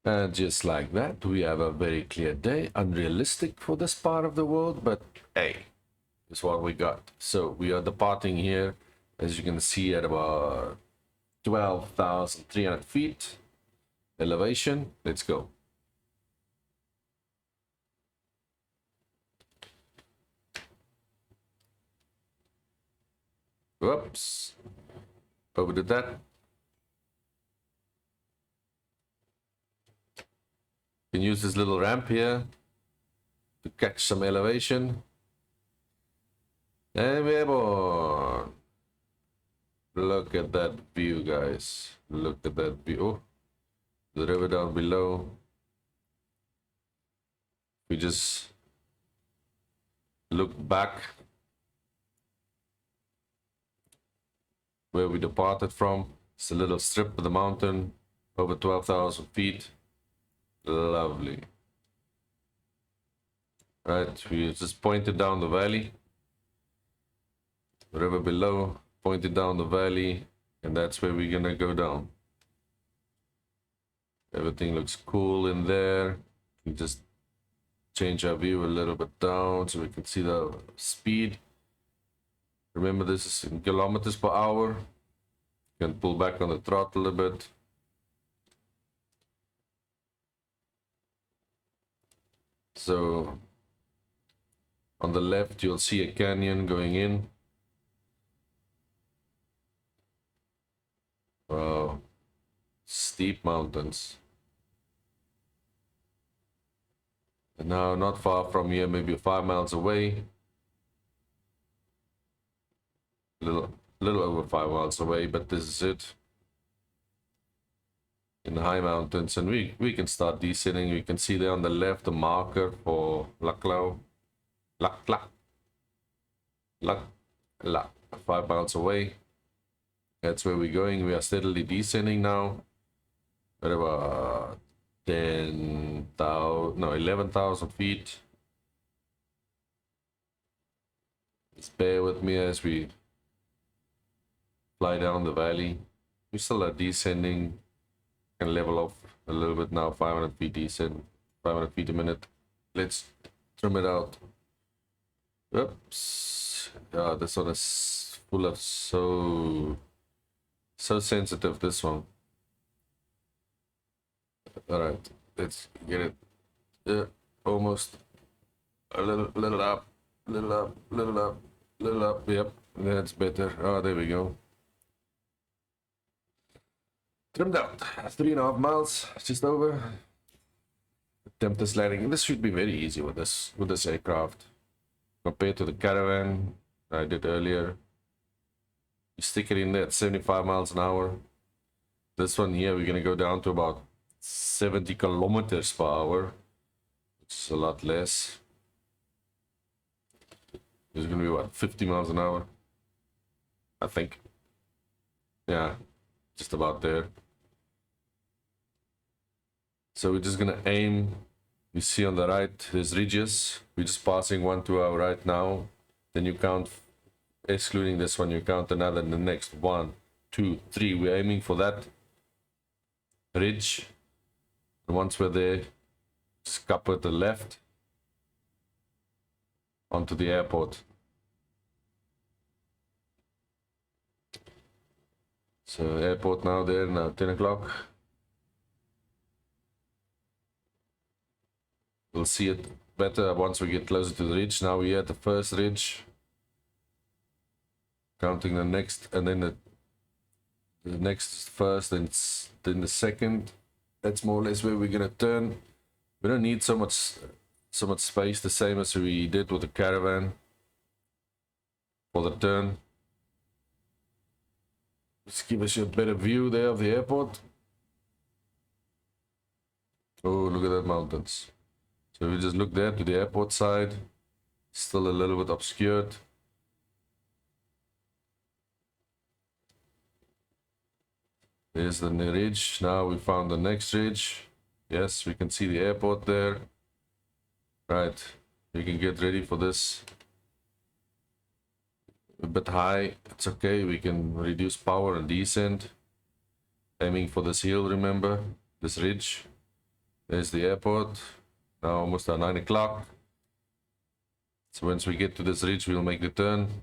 And just like that, we have a very clear day. Unrealistic for this part of the world, but hey, it's what we got. So we are departing here, as you can see, at about 12,300 feet elevation. Let's go. Whoops. Overdid that. You can use this little ramp here to catch some elevation. And we're airborne. Look at that view, guys. Look at that view. Oh, the river down below. We just look back where we departed from. It's a little strip of the mountain, over 12,000 feet. Lovely. Right, we just pointed down the valley. The river below, pointed down the valley, and that's where we're gonna go down. Everything looks cool in there. We just change our view a little bit down so we can see the speed. Remember, this is in kilometers per hour. You can pull back on the throttle a bit. So on the left, you'll see a canyon going in. Wow, steep mountains. And now, not far from here, maybe 5 miles away. Little over 5 miles away, but this is it. In the high mountains, and we can start descending. You can see there on the left the marker for Lukla. 5 miles away. That's where we're going. We are steadily descending now at about 11,000 feet. Just bear with me as we fly down the valley. We still are descending. Can level off a little bit now. 500 feet descent, 500 feet a minute. Let's trim it out. Oops. Yeah, this one is full of so sensitive, this one. All right, let's get it. Almost a little up, little up, little up, little up. Yep, that's better. Oh, there we go. Trimmed out. 3.5 miles, just over. Attempt this landing. This should be very easy with this aircraft compared to the caravan I did earlier. You stick it in there at 75 miles an hour. This one here, we're gonna go down to about 70 kilometers per hour, which is a lot less. It's gonna be what, 50 miles an hour, I think. Yeah, just about there. So we're just gonna aim. You see on the right, there's ridges. We're just passing one to our right now. Then you count, excluding this one, you count another in the next 1, 2, 3. We're aiming for that ridge. And once we're there, just couple to the left onto the airport. So airport now there, now 10 o'clock. We'll see it better once we get closer to the ridge. Now we're at the first ridge. Counting the next, and then the next first, then the second. That's more or less where we're gonna turn. We don't need so much space, the same as we did with the caravan for the turn. Just give us a better view there of the airport. Oh, look at that mountains. So we just look there to the airport side. Still a little bit obscured. There's the ridge. Now we found the next ridge. Yes, we can see the airport there. Right, we can get ready for this. A bit high, it's okay. We can reduce power and descend. Aiming for this hill, remember? This ridge. There's the airport. Now almost at 9 o'clock. So once we get to this ridge, we'll make the turn.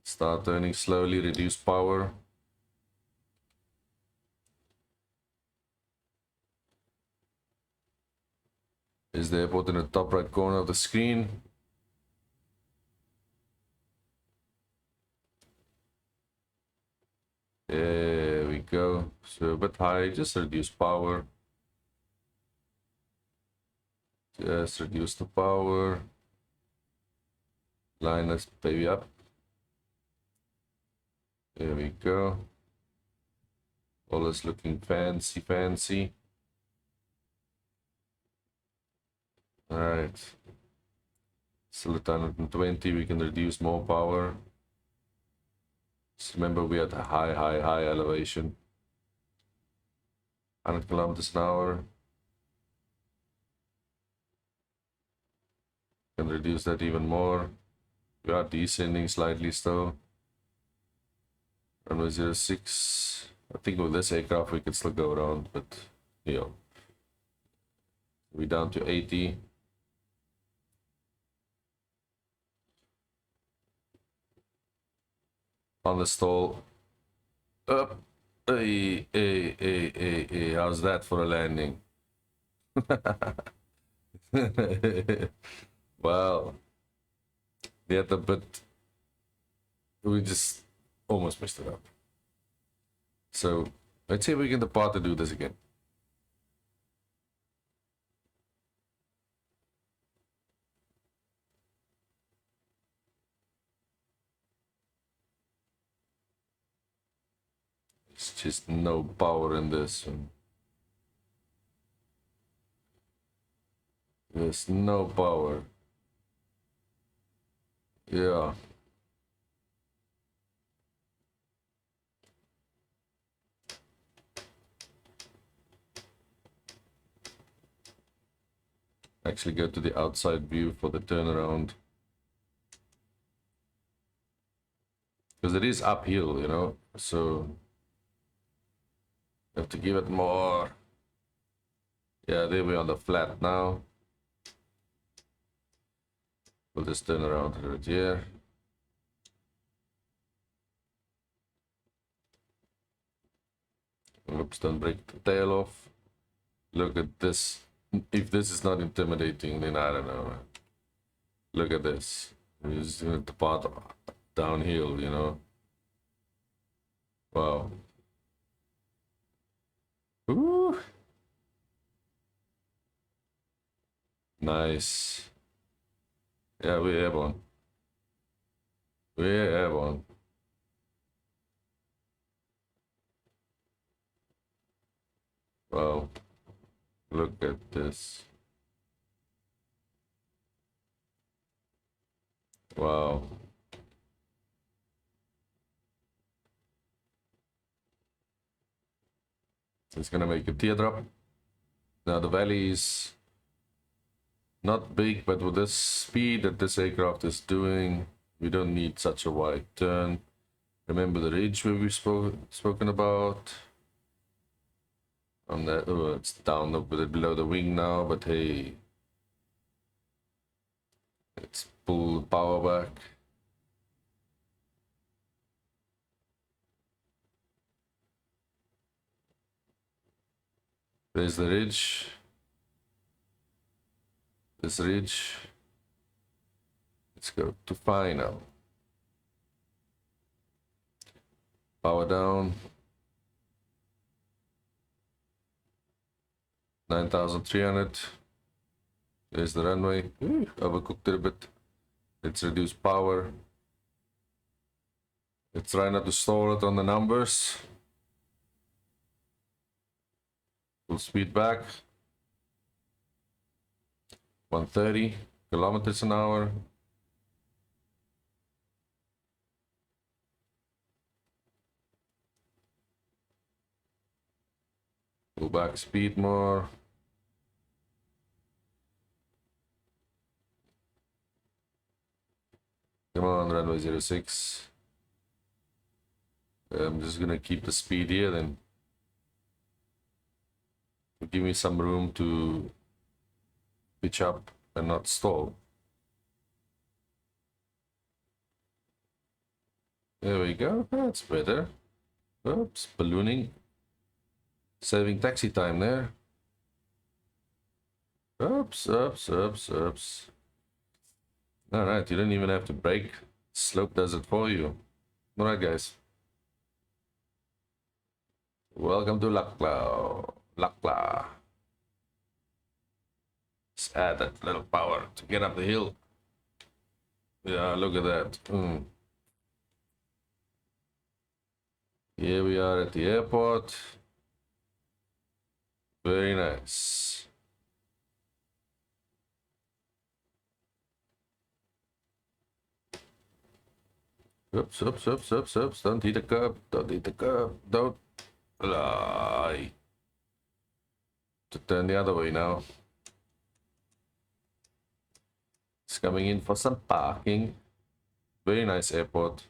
Start turning slowly, reduce power. There's the airport in the top right corner of the screen. There we go. So a bit high, just reduce power. Just reduce the power. Line us baby up. There we go. All is looking fancy. Alright. Still at 120, we can reduce more power. Just remember we had a high elevation. 100 kilometers an hour. Can reduce that even more. We are descending slightly still. Runway 06. I think with this aircraft we can still go around, but you know. We're down to 80. On the stall. Up. Hey, how's that for a landing? Well, they had a bit. We just almost messed it up. So let's see if we can depart to do this again. It's just no power in this one. There's no power. Yeah. Actually go to the outside view for the turnaround. Because it is uphill, you know, so have to give it more. Yeah, there we're on the flat now. We'll just turn around right here. Oops, don't break the tail off. Look at this. If this is not intimidating, then I don't know. Look at this. We're just going to depart downhill, you know. Wow. Ooh. Nice. Yeah, we're airborne. We're airborne. Wow. Look at this. Wow. It's gonna make a teardrop. Now the valley is not big, but with this speed that this aircraft is doing, we don't need such a wide turn. Remember the ridge where we've spoken about? On that, oh, it's down a bit below the wing now, but hey, let's pull the power back. There's the ridge. This ridge. Let's go to final. Power down. 9,300. There's the runway. Overcooked it a bit. Let's reduce power. Let's try not to stall it on the numbers. Full speed back. 130 kilometers an hour. Pull back speed more. Come on, runway 06. I'm just gonna keep the speed here then. Give me some room to pitch up and not stall. There we go. That's better. Oops, ballooning. Saving taxi time there. Oops, oops, oops, oops. Alright, you don't even have to brake. Slope does it for you. Alright, guys. Welcome to Lukla. Lukla. Let's add that little power to get up the hill. Yeah, look at that. Here we are at the airport. Very nice. Oops, oops, oops, oops, oops. Don't hit the curb. Don't hit the curb. Don't lie. To turn the other way now. It's coming in for some parking. Very nice airport.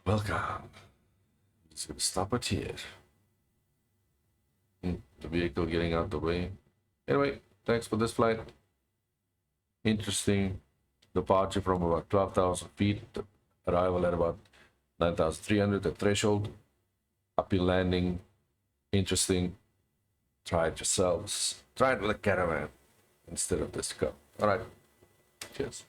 Welcome. It's gonna stop it here. The vehicle getting out the way. Anyway, thanks for this flight. Interesting departure from about 12,000 feet. Arrival at about 9,300, the threshold. Uphill landing. Interesting. Try it yourselves. Try it with a caravan instead of this cup. All right. Cheers.